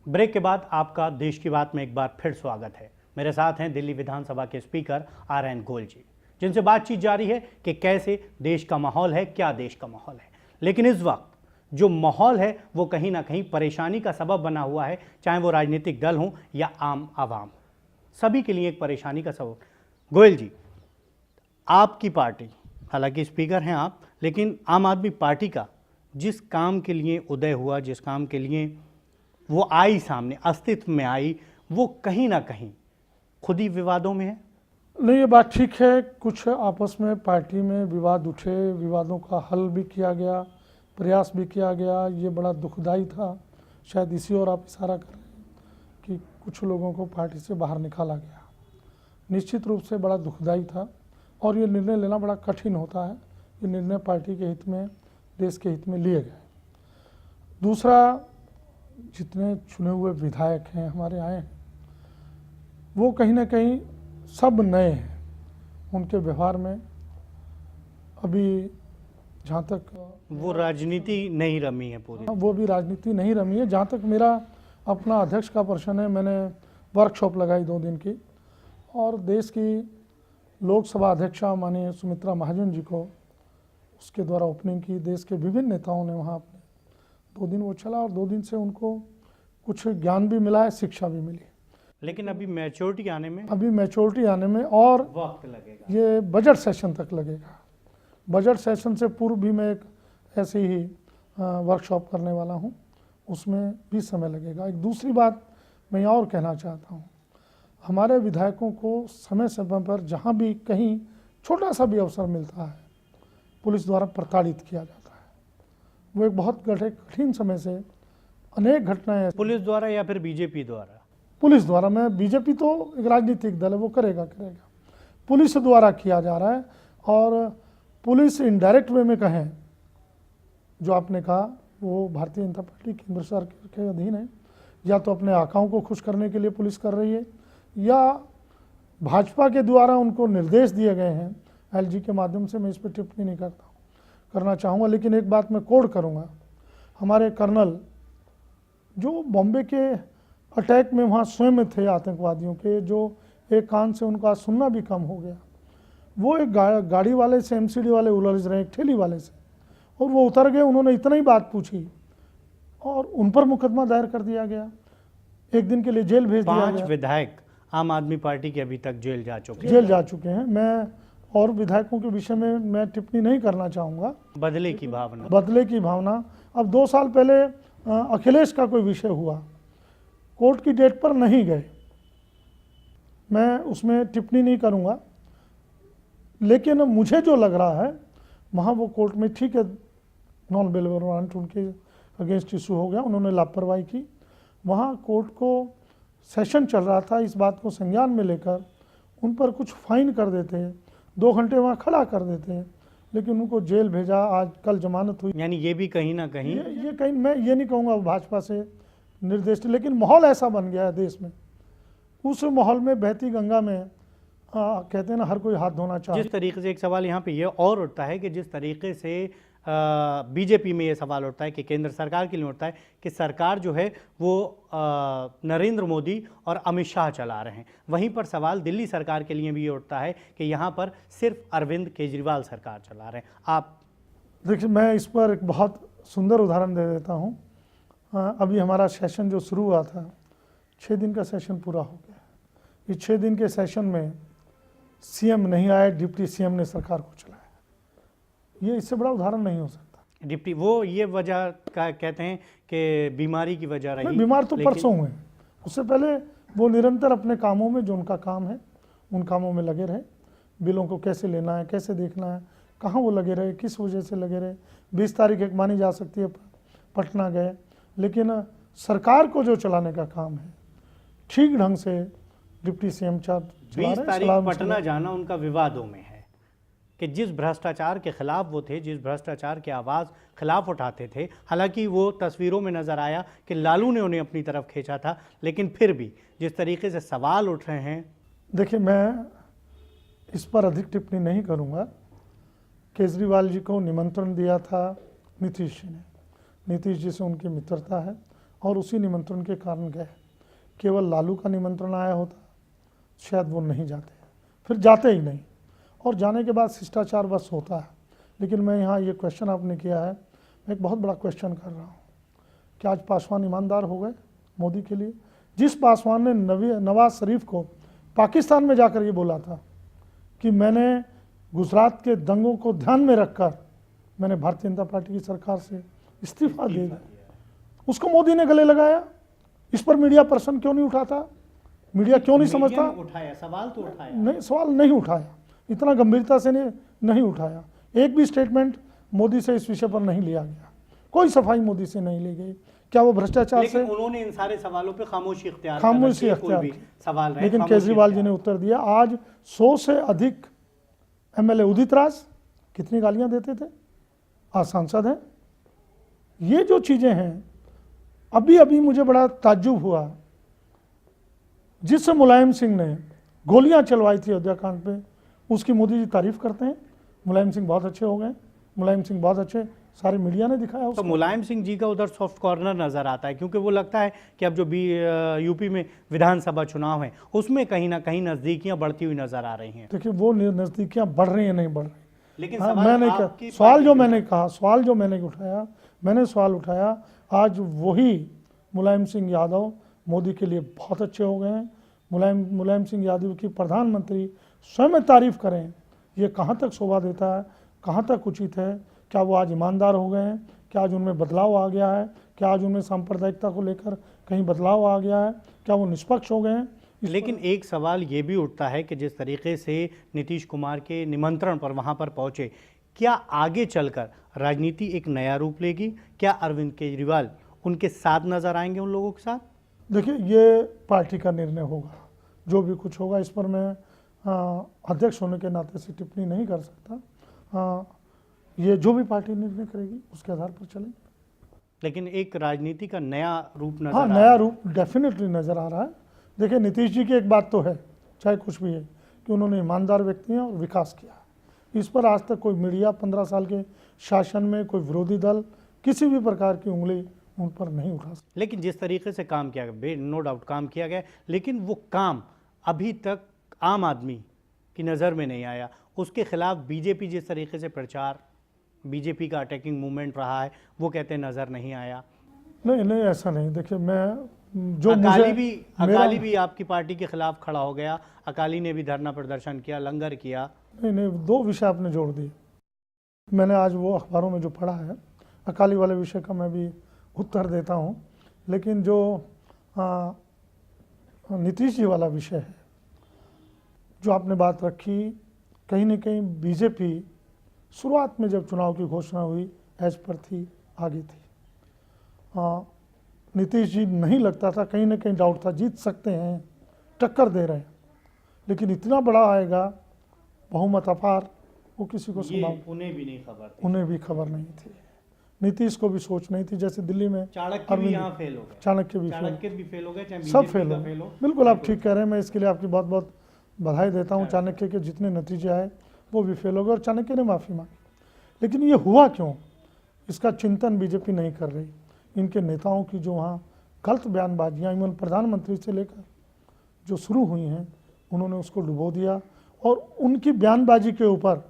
Break के बाद आपका देश की बात में एक बार फिर स्वागत है। मेरे साथ हैं दिल्ली विधानसभा के स्पीकर RN गोयल जी, जिनसे बातचीत जारी है कि कैसे देश का माहौल है, क्या देश का माहौल है। लेकिन इस वक्त जो माहौल है वो कहीं ना कहीं परेशानी का सबब बना हुआ है, चाहे वो राजनीतिक दल हो या आम आवाम, सभी के लिए एक परेशानी का सबब। गोयल जी, आपकी पार्टी, हालांकि स्पीकर हैं आप, लेकिन आम आदमी पार्टी का जिस काम के लिए उदय हुआ, जिस काम के लिए वो आई सामने, अस्तित्व में आई, वो कहीं ना कहीं खुद ही विवादों में है। नहीं, ये बात ठीक है। कुछ आपस में पार्टी में विवाद उठे, विवादों का हल भी किया गया, प्रयास भी किया गया। ये बड़ा दुखदाई था। शायद इसी और आप इशारा कर रहे हैं कि कुछ लोगों को पार्टी से बाहर निकाला गया। निश्चित रूप से बड़ा दुखदाई था और ये निर्णय लेना बड़ा कठिन होता है। ये निर्णय पार्टी के हित में, देश के हित में लिए गए। दूसरा, जितने चुने हुए विधायक हैं हमारे आए हैं, वो कहीं ना कहीं सब नए हैं। उनके व्यवहार में अभी जहाँ तक वो राजनीति नहीं रमी है पूरी, वो भी राजनीति नहीं रमी है। जहाँ तक मेरा अपना अध्यक्ष का प्रश्न है, मैंने वर्कशॉप लगाई 2 दिन की और देश की लोकसभा अध्यक्षा माननीय सुमित्रा महाजन जी को उसके द्वारा ओपनिंग की। देश के विभिन्न नेताओं ने वहाँ अपने 2 दिन वो चला और 2 दिन से उनको कुछ ज्ञान भी मिला है, शिक्षा भी मिली। लेकिन अभी मैच्योरिटी आने में और वक्त लगेगा। ये बजट सेशन तक लगेगा। बजट सेशन से पूर्व भी मैं एक ऐसे ही वर्कशॉप करने वाला हूँ, उसमें भी समय लगेगा। एक दूसरी बात मैं और कहना चाहता हूँ, हमारे विधायकों को समय समय पर जहाँ भी कहीं छोटा सा भी अवसर मिलता है, पुलिस द्वारा प्रताड़ित किया जाता है। वो एक बहुत कठिन समय से अनेक घटनाएं, पुलिस द्वारा या फिर बीजेपी द्वारा? पुलिस द्वारा। मैं, बीजेपी तो एक राजनीतिक दल है, वो करेगा। पुलिस द्वारा किया जा रहा है। और पुलिस इनडायरेक्ट वे में कहें, जो आपने कहा, वो भारतीय जनता पार्टी केंद्र सरकार के अधीन है। या तो अपने आकाओं को खुश करने के लिए पुलिस कर रही है, या भाजपा के द्वारा उनको निर्देश दिए गए हैं LG के माध्यम से। मैं इस पर टिप्पणी नहीं करना चाहूँगा। लेकिन एक बात मैं कोड करूँगा, हमारे कर्नल जो बॉम्बे के अटैक में वहाँ स्वयं थे आतंकवादियों के, जो एक कान से उनका सुनना भी कम हो गया, वो एक गाड़ी वाले से, MCD वाले उलझ रहे, एक ठेली वाले से, और वो उतर गए। उन्होंने इतना ही बात पूछी और उन पर मुकदमा दायर कर दिया गया, 1 दिन के लिए जेल भेज दिया गया। 5 विधायक आम आदमी पार्टी के अभी तक जेल जा चुके हैं। मैं और विधायकों के विषय में मैं टिप्पणी नहीं करना चाहूँगा। बदले की भावना। अब 2 साल पहले अखिलेश का कोई विषय हुआ, कोर्ट की डेट पर नहीं गए, मैं उसमें टिप्पणी नहीं करूँगा। लेकिन मुझे जो लग रहा है, वहाँ वो कोर्ट में, ठीक है, नॉन बेलेबल वारंट उनके अगेंस्ट इशू हो गया, उन्होंने लापरवाही की। वहाँ कोर्ट को सेशन चल रहा था, इस बात को संज्ञान में लेकर उन पर कुछ फाइन कर देते, 2 घंटे वहाँ खड़ा कर देते, लेकिन उनको जेल भेजा। आज कल जमानत हुई। यानी ये भी कहीं ना कहीं ये कहीं, मैं ये नहीं कहूँगा भाजपा से निर्देशित, लेकिन माहौल ऐसा बन गया है देश में। उस माहौल में बहती गंगा में कहते हैं ना, हर कोई हाथ धोना चाहता है। जिस तरीके से, एक सवाल यहाँ पे ये और उठता है कि जिस तरीके से बीजेपी में ये सवाल उठता है कि केंद्र सरकार के लिए उठता है कि सरकार जो है वो नरेंद्र मोदी और अमित शाह चला रहे हैं, वहीं पर सवाल दिल्ली सरकार के लिए भी ये उठता है कि यहाँ पर सिर्फ अरविंद केजरीवाल सरकार चला रहे हैं। आप देखिए, मैं इस पर एक बहुत सुंदर उदाहरण दे देता हूँ। अभी हमारा सेशन जो शुरू हुआ था, 6 दिन का सेशन पूरा हो गया। इस 6 दिन के सेशन में CM नहीं आए, डिप्टी CM ने सरकार को चलाया। ये इससे बड़ा उदाहरण नहीं हो सकता। डिप्टी, वो ये वजह का कहते हैं कि बीमारी की वजह रही। बीमार तो परसों हुए, उससे पहले वो निरंतर अपने कामों में, जो उनका काम है, उन कामों में लगे रहे। बिलों को कैसे लेना है, कैसे देखना है, कहाँ वो लगे रहे, किस वजह से लगे रहे। 20 तारीख एक मानी जा सकती है, पटना गए, लेकिन सरकार को जो चलाने का काम है, ठीक ढंग से डिप्टी CM 20 तारीख पटना जाना उनका विवादों में है कि जिस भ्रष्टाचार के खिलाफ वो थे, जिस भ्रष्टाचार के आवाज़ खिलाफ उठाते थे, हालांकि वो तस्वीरों में नज़र आया कि लालू ने उन्हें अपनी तरफ खींचा था, लेकिन फिर भी जिस तरीके से सवाल उठ रहे हैं। देखिए, मैं इस पर अधिक टिप्पणी नहीं करूँगा। केजरीवाल जी को निमंत्रण दिया था नीतीश जी ने, नीतीश जी से उनकी मित्रता है और उसी निमंत्रण के कारण गए। केवल लालू का निमंत्रण आया होता शायद वो नहीं जाते, फिर जाते ही नहीं, और जाने के बाद शिष्टाचार बस होता है। लेकिन मैं यहाँ ये क्वेश्चन आपने किया है, मैं एक बहुत बड़ा क्वेश्चन कर रहा हूँ, क्या आज पासवान ईमानदार हो गए मोदी के लिए? जिस पासवान ने नवाज शरीफ को पाकिस्तान में जाकर ये बोला था कि मैंने गुजरात के दंगों को ध्यान में रखकर मैंने भारतीय जनता पार्टी की सरकार से इस्तीफा दे दिया, उसको मोदी ने गले लगाया। इस पर मीडिया पर्सन क्यों नहीं उठाता? मीडिया क्यों नहीं समझता? उठाया, सवाल तो उठाया नहीं, सवाल नहीं उठाया, इतना गंभीरता से नहीं उठाया। एक भी स्टेटमेंट मोदी से इस विषय पर नहीं लिया गया, कोई सफाई मोदी से नहीं ली गई। क्या वो भ्रष्टाचार से? उन्होंने इन सारे सवालों पे खामोशी इख्तियार सवाल रहे, लेकिन केजरीवाल जी ने उत्तर दिया। आज 100 से अधिक एमएलए, उदित राज कितनी गालियां देते थे, आज सांसद हैं। ये जो चीजें हैं, अभी अभी मुझे बड़ा ताज्जुब हुआ, जिससे मुलायम सिंह ने गोलियां चलवाई थी अयोध्या कांड पे, उसकी मोदी जी तारीफ करते हैं। मुलायम सिंह बहुत अच्छे हो गए, मुलायम सिंह बहुत अच्छे, सारे मीडिया ने दिखाया। तो मुलायम सिंह जी का उधर सॉफ्ट कॉर्नर नजर आता है, क्योंकि वो लगता है कि अब जो यूपी में विधानसभा चुनाव है उसमें कहीं ना कहीं नजदीकियां बढ़ती हुई नजर आ रही हैं। देखिए, वो नजदीकियां बढ़ रही हैं, नहीं बढ़ रही। लेकिन सवाल जो मैंने उठाया, मैंने सवाल उठाया, आज वही मुलायम सिंह यादव मोदी के लिए बहुत अच्छे हो गए हैं। मुलायम सिंह यादव की प्रधानमंत्री स्वयं तारीफ करें, ये कहाँ तक शोभा देता है, कहाँ तक उचित है? क्या वो आज ईमानदार हो गए हैं? क्या आज उनमें बदलाव आ गया है? क्या आज उनमें सांप्रदायिकता को लेकर कहीं बदलाव आ गया है? क्या वो निष्पक्ष हो गए हैं? लेकिन एक सवाल ये भी उठता है कि जिस तरीके से नीतीश कुमार के निमंत्रण पर वहां पर पहुंचे, क्या आगे चलकर राजनीति एक नया रूप लेगी? क्या अरविंद केजरीवाल उनके साथ नजर आएंगे, उन लोगों के साथ? देखिए, ये पार्टी का निर्णय होगा, जो भी कुछ होगा। इस पर मैं अध्यक्ष होने के नाते से टिप्पणी नहीं कर सकता। ये जो भी पार्टी निर्णय करेगी उसके आधार पर चलेंगे। लेकिन एक राजनीति का नया रूप नजर हाँ, नया रूप डेफिनेटली नज़र आ रहा है। देखिए, नीतीश जी की एक बात तो है, चाहे कुछ भी है, कि उन्होंने ईमानदार व्यक्ति हैं और विकास किया। इस पर आज तक कोई मीडिया, 15 साल के शासन में कोई विरोधी दल किसी भी प्रकार की उंगली उन पर नहीं उठा सकता। लेकिन जिस तरीके से काम किया गया, नो डाउट काम किया गया, लेकिन वो काम अभी तक आम आदमी की नज़र में नहीं आया। उसके खिलाफ बीजेपी जिस तरीके से प्रचार, बीजेपी का अटैकिंग मूवमेंट रहा है, वो कहते हैं नज़र नहीं आया। नहीं, ऐसा नहीं। देखिए, मैं जो अकाली भी आपकी पार्टी के खिलाफ खड़ा हो गया, अकाली ने भी धरना प्रदर्शन किया, लंगर किया। नहीं, दो विषय आपने जोड़ दिए। मैंने आज वो अखबारों में जो पढ़ा है, अकाली वाले विषय का मैं भी उत्तर देता हूँ, लेकिन जो नीतीश जी वाला विषय है, जो आपने बात रखी, कहीं न कहीं बीजेपी शुरुआत में जब चुनाव की घोषणा हुई एज पर थी, आगे थी। नीतीश जी नहीं लगता था, कहीं ना कहीं डाउट था, जीत सकते हैं, टक्कर दे रहे हैं, लेकिन इतना बड़ा आएगा बहुमत अपार, वो किसी को उन्हें भी नहीं खबर थी। उन्हें भी खबर नहीं थी, नीतीश को भी सोच नहीं थी। जैसे दिल्ली में चाणक्य भी यहाँ फेल हो गए, चाणक्य भी फेल हो गए, सब फेल हो गए। बिल्कुल, आप ठीक कह रहे हैं, मैं इसके लिए आपकी बहुत बहुत बधाई देता हूँ। चाणक्य के जितने नतीजे आए वो भी फेल हो गए और चाणक्य ने माफ़ी मांगी। लेकिन ये हुआ क्यों, इसका चिंतन बीजेपी नहीं कर रही। इनके नेताओं की जो वहाँ गलत बयानबाजियाँ, इवन प्रधानमंत्री से लेकर जो शुरू हुई हैं, उन्होंने उसको डुबो दिया, और उनकी बयानबाजी के ऊपर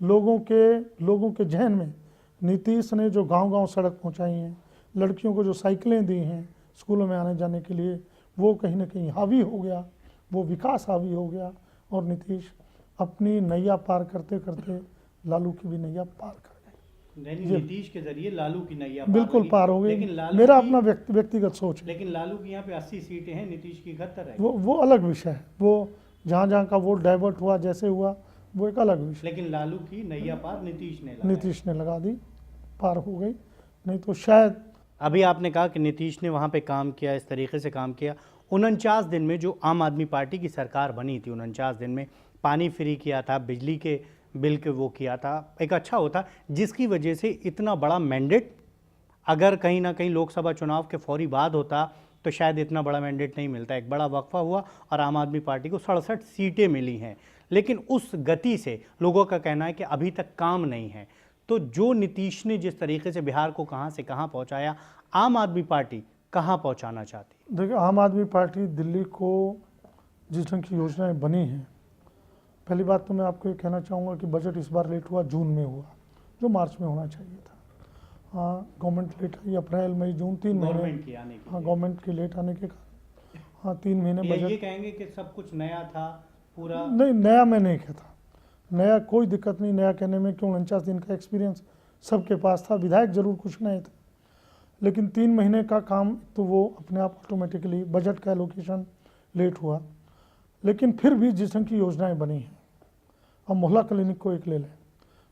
लोगों के जहन में नीतीश ने जो गांव-गांव सड़क पहुंचाई हैं, लड़कियों को जो साइकिलें दी हैं स्कूलों में आने जाने के लिए, वो कहीं ना कहीं हावी हो गया, वो विकास हावी हो गया, और नीतीश अपनी नैया पार करते करते लालू की भी नैया पार कर गए। नीतीश के जरिए लालू की नैया बिल्कुल पार हो गई। मेरा अपना व्यक्तिगत सोच है। लेकिन लालू की यहाँ पे 80 सीटें हैं, नीतीश की 71 है। वो अलग विषय है, वो जहाँ का वोट डाइवर्ट हुआ, जैसे हुआ, वो एक अलग विषय। लेकिन लालू की नैया पार नीतीश ने लगा दी, पार हो गई, नहीं तो शायद। अभी आपने कहा कि नीतीश ने वहाँ पे काम किया, इस तरीके से काम किया। 49 दिन में जो आम आदमी पार्टी की सरकार बनी थी, 49 दिन में पानी फ्री किया था, बिजली के बिल के वो किया था, एक अच्छा होता, जिसकी वजह से इतना बड़ा मैंडेट, अगर कहीं ना कहीं लोकसभा चुनाव के फौरी बाद होता तो शायद इतना बड़ा मैंडेट नहीं मिलता। एक बड़ा वक्फा हुआ और आम आदमी पार्टी को 67 सीटें मिली हैं, लेकिन उस गति से लोगों का कहना है कि अभी तक काम नहीं है। तो जो नीतीश ने जिस तरीके से बिहार को कहाँ से कहाँ पहुँचाया, आम आदमी पार्टी कहाँ पहुँचाना चाहती है? देखिए, आम आदमी पार्टी दिल्ली को जिस ढंग की योजनाएं बनी हैं, पहली बात तो मैं आपको ये कहना चाहूँगा कि बजट इस बार लेट हुआ, जून में हुआ, जो मार्च में होना चाहिए था। हाँ, गवर्नमेंट लेट आई, अप्रैल मई जून 3 महीने। हाँ, गवर्नमेंट के लेट आने के कारण, हाँ 3 महीने बजट। ये कहेंगे कि सब कुछ नया था पूरा? नहीं, नया मैं नहीं कहता, नया कोई दिक्कत नहीं नया कहने में, क्यों 49 दिन का एक्सपीरियंस सबके पास था, विधायक जरूर कुछ नए थे, लेकिन 3 महीने का काम तो वो अपने आप ऑटोमेटिकली बजट का एलोकेशन लेट हुआ। लेकिन फिर भी जिस ढंग की योजनाएं बनी हैं, अब मोहल्ला क्लिनिक को एक ले लें,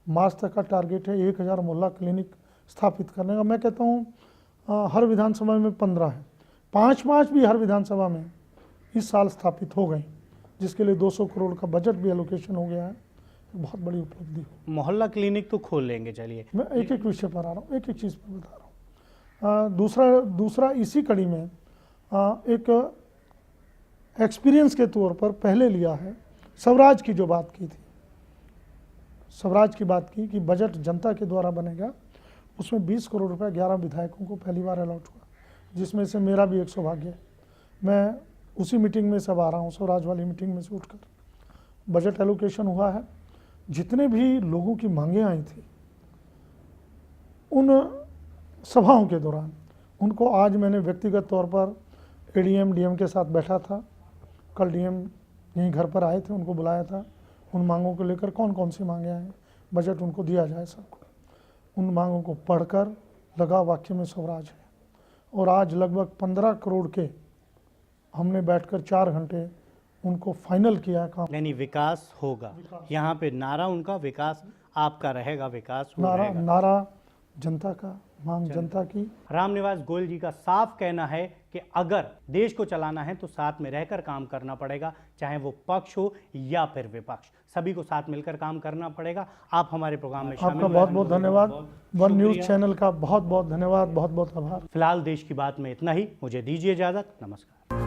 मार्च तक का टारगेट है 1000 मोहल्ला क्लिनिक स्थापित करने का। मैं कहता हूँ हर विधानसभा में 15 है, 5 भी हर विधानसभा में इस साल स्थापित हो गई, जिसके लिए 200 करोड़ का बजट भी एलोकेशन हो गया है। बहुत बड़ी उपलब्धि हो। मोहल्ला क्लिनिक तो खोल लेंगे, चलिए मैं एक एक विषय पर आ रहा हूँ, एक एक चीज़ पर बता रहा हूँ। दूसरा इसी कड़ी में एक एक्सपीरियंस के तौर पर पहले लिया है, स्वराज की जो बात की थी, स्वराज की बात की कि बजट जनता के द्वारा बनेगा, उसमें 20 करोड़ रुपए 11 विधायकों को पहली बार अलॉट हुआ, जिसमें से मेरा भी एक सौभाग्य है। मैं उसी मीटिंग में सब आ रहा हूँ, स्वराज वाली मीटिंग में से उठकर बजट एलोकेशन हुआ है। जितने भी लोगों की मांगें आई थी उन सभाओं के दौरान, उनको आज मैंने व्यक्तिगत तौर पर एडीएम डीएम के साथ बैठा था, कल डीएम यहीं घर पर आए थे, उनको बुलाया था, उन मांगों को लेकर कौन कौन सी मांगें आए, बजट उनको दिया जाए सबको। उन मांगों को पढ़कर लगा वाक्य में स्वराज है, और आज लगभग 15 करोड़ के हमने बैठकर 4 घंटे उनको फाइनल किया काम। यानी विकास होगा, यहाँ पे नारा उनका विकास आपका रहेगा, विकास वो नारा रहेगा। नारा जनता का, मांग जनता की। रामनिवास गोयल जी का साफ कहना है कि अगर देश को चलाना है तो साथ में रहकर काम करना पड़ेगा, चाहे वो पक्ष हो या फिर विपक्ष, सभी को साथ मिलकर काम करना पड़ेगा। आप हमारे प्रोग्राम में शामिल आपका हुए, बहुत बहुत धन्यवाद, वन न्यूज़ शुक्रिया। चैनल का बहुत बहुत धन्यवाद, बहुत बहुत आभार। फिलहाल देश की बात में इतना ही, मुझे दीजिए इजाजत, नमस्कार।